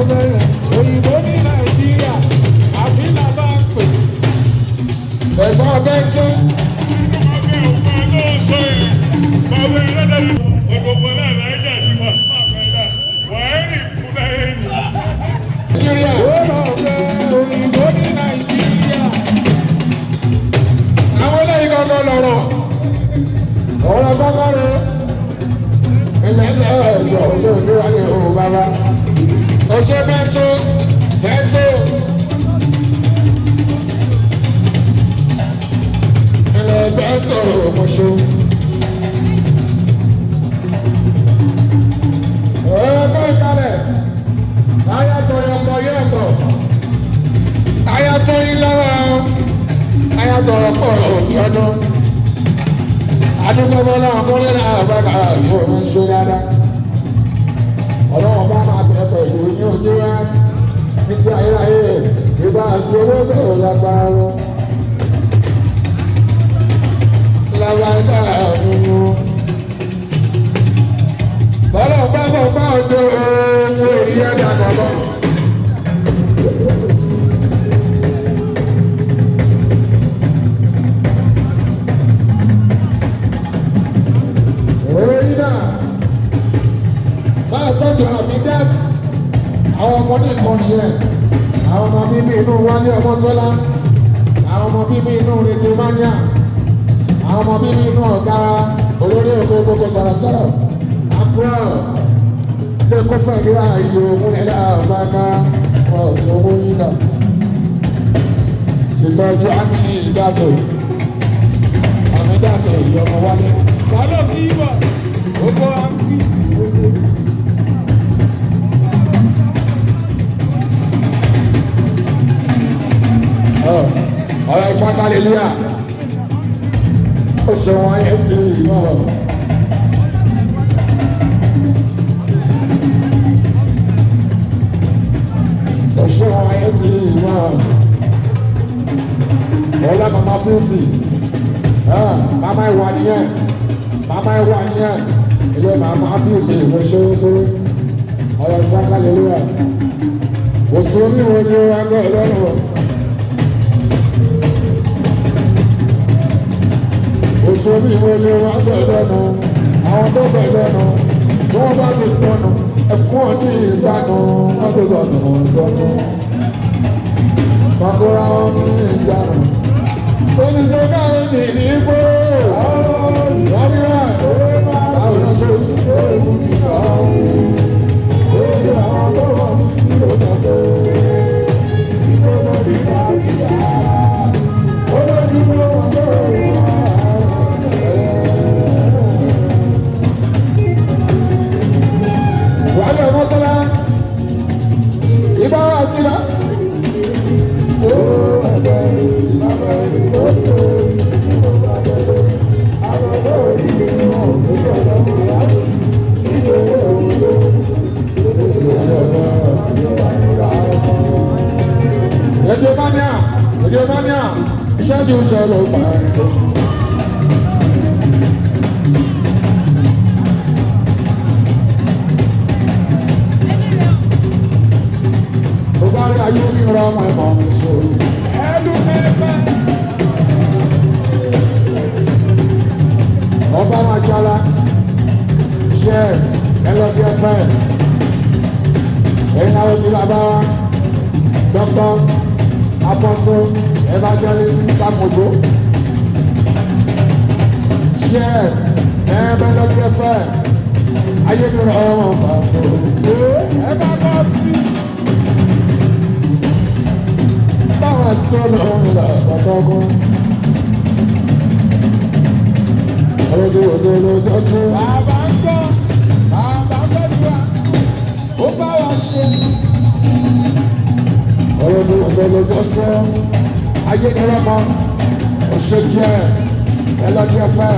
bẹ̀rẹ̀ òyìnbó ní Nàìjíríà àbí làbá ń pè. Ẹ̀gbọ́n ọbẹ̀ tún. Nàìjíríà òyìnbó ní Nàìjíríà. Àwọn eléyìí gangan lọ̀rọ̀. Ọ̀rọ̀ gbọ́ngàn rẹ̀. Ẹlẹ́lẹ́ ọ̀ṣọ́ ọ̀ṣọ́ ìdúrà ní òun bàbá. Ọ̀ṣẹ́ bẹ́ńtò bẹ́ńtò. Ẹlẹ́ bẹ́ńtò ọ̀mọ̀ṣọ́. Ọ̀rọ̀ ìkàlẹ̀. Ayatọ̀ ọ̀pọ̀ yẹ̀tọ̀. Ayatọ̀ ìlọ́wọ́. Ayatọ̀ ọ̀pọ̀ ọ̀dọ́. Adúgbò bọ́lá ọ̀pọ̀lẹ́ náà bàbá yóò ń ṣe dáadáa. Ọlọ́wọ́n bá máa bẹ̀rẹ̀ pẹ̀lú ní ojú wa títí ayérayé ìbá àti owó bẹ̀rẹ̀ lágbára lọ. Lágbára nínú. Bọ́lá bá bọ̀ bá ọjọ́ owó orí ẹ̀dá bàbá. Máa tọ́jú àmì dẹ́t àwọn ọmọ ní ìkànnì yẹn, àwọn ọmọ bíbí inú Wálé Ọmọ́tọ́lá, àwọn ọmọ bíbí inú Rédíò Mania, àwọn ọmọ bíbí inú ọ̀gá olórí òkú gbogbo sàràsàrà, àbúrò lè kó fẹ́ ìdíra ìyó múlẹ̀dá ọ̀gbáká ọ̀tún owó yín náà. Ṣètọ́jú àmì ìdàtò ìyọmọ Wálé. Sálọ̀ kí wà, gbogbo àmì. Ọ̀rọ̀ ìfọ́n kálílíà ó ṣe wọ́n ayé tí ìmọ̀ ó ṣe wọ́n ayé tí ìmọ̀ ọ̀la mama beauty mama ìwà nìyẹn ilé mama beauty ló ṣe é tó ọ̀rọ̀ ìfọ́n kálílíà òṣèlú wo ni ó wá gbọ́ lọ́rùn. Òṣèlú ìwé ni wọ́n á bẹ̀ lẹ́nu, àwọn tó bẹ̀ lẹ́nu, tí wọ́n bá ti pọnù, ẹ̀fún ọdún ìgbàanù, wọ́n tó sọ̀nù. Bàbá wọn ní ìjànù. Oníṣẹ́ káwọn ní ní igbó. Wọ́n ní wà láwọn ọ̀ṣọ́ ìṣẹ́ ìlú kíkà ọ̀hún. Èyí àwọn tó wà ní ìlú ọ̀dọ́. Ìgbọ́dọ̀ bí káàkiri. Olójúmọ́ wọn tó wà. Wálé Ọmọ́tọ́lá ibà wá síra. Ẹ̀jẹ̀ mania ṣẹ́jú ṣẹlẹ̀ pàṣẹ. Ayé mi ra ọmọ ẹ̀mọ́ mi sọ̀rọ̀. Ẹlú mẹ́fẹ́. Ọba máa jala ṣe ẹlọ́dí ẹ̀fẹ́. Ẹ̀yin náà ti bàbá wa Dr. Apostle Evangelist Samojo. Ṣe ẹ̀ẹ́dẹ́gbẹ̀lọ́dí ẹ̀fẹ́. Ayé mi ra ọmọ ẹ̀mọ́ sọ̀rọ̀. Ẹ bá bọ́ sí. Báwa sọ̀rọ̀ ọ̀la ọ̀dọ́gún. Ọlọ́dún òjò lójó sí. Bàbá ń gbọ́ tiwa, ó bá wa ṣe. Ọlọ́dún òjò lójó sí. Ayé ni rọ́mọ, òṣèjẹ́, ẹlọ́dí ẹ̀fẹ́,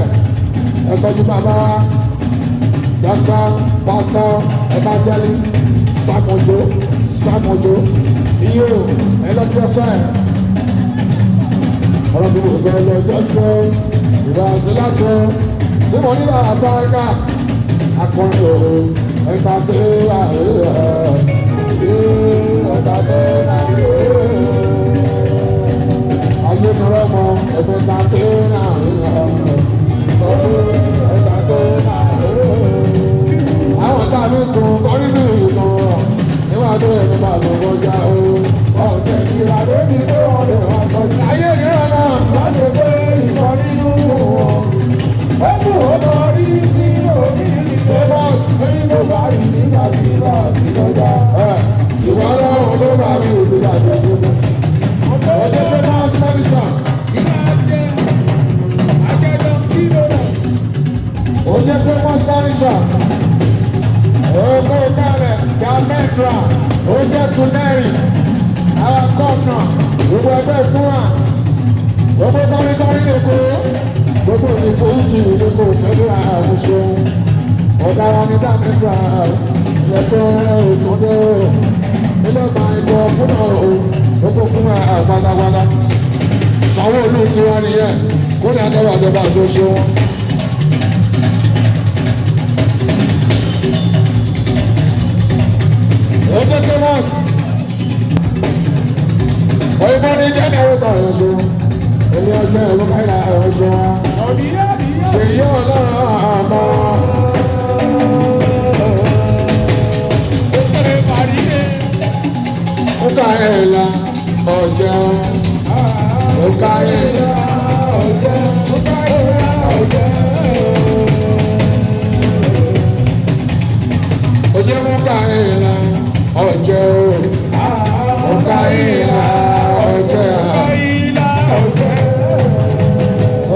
ẹ̀tọ́jú bàbá wa, Dr. Pastor Evangelist Samojo, CEO, ẹlọ́dí ẹ̀fẹ́. Ọlọ́dún òjò lójó sí. Ìbáṣe láṣọ tí mo nílò àbáríkà akọrin òru ẹ̀ka tí a rí ẹ̀. àtọ̀kọjá o. ọ̀tẹ̀ ìlà lórí tó ọ̀rẹ́ wa sọ́jà. Ayé ìran náà. láti pé ìkan nínú wọn. ó kù ó lọ rí sí omi ìdílé bọ́ọ̀sì. lórí ló bá rí nígbà tí ìlà sí lọ́jà. Ìwọ́n lọ́wọ́ ló máa rí òdòdó àjọṣe. Ọjọ́ pé máa ń sáré sàn. Ó jẹ́ pé wọ́n sáré sàn. Owó kalẹ̀ Gàmẹ́dra, ó jẹ́ Tunẹ́rì, àwọn gọ́ọ̀nà, gbogbo ẹgbẹ́ fún wa. Gbogbo kọ́ríkọ́rí lè kó. Gbogbo ìforíjì lè kó fẹ́lẹ́ àwọn ṣeun. Ọ̀gá wa ní Gàmẹ́dra, ìyẹ̀tọ́ ìtúndé o. Ilé ìgbà ìbò fún ọ̀hún, gbogbo fún wa àgbàlagbàlá. Sanwó olú tiwa nìyẹn, kó ní àtọ́wọ́ àjọba àjọṣe wọn. Ojo Thomas. Oyinbo ní jẹ́ ẹ̀rọ sọ̀rọ̀ ẹ̀ṣọ́. Ilé ọjọ́ ẹ̀rọ káyà ẹ̀ṣọ́ wa. Ṣèyí ọlọ́run àmọ́. Ó ká ẹ̀la ọ̀jẹ̀ ó ká ẹ̀la ọ̀jẹ̀ ó ká ẹ̀la ọ̀jẹ̀. Ojú mú ká ẹ̀la ọjọ́ ọ̀ka ìlà ọjọ́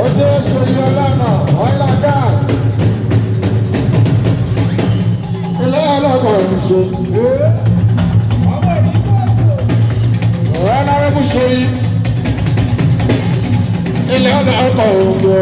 ọjọ́ ṣòyọ lọ́nà ọ̀là gáàsì ilé ọlọ́kọ̀ ìṣe ọ̀rọ̀ aláwọ̀ mú ṣe ilé ọlọ́kọ̀ ògbó.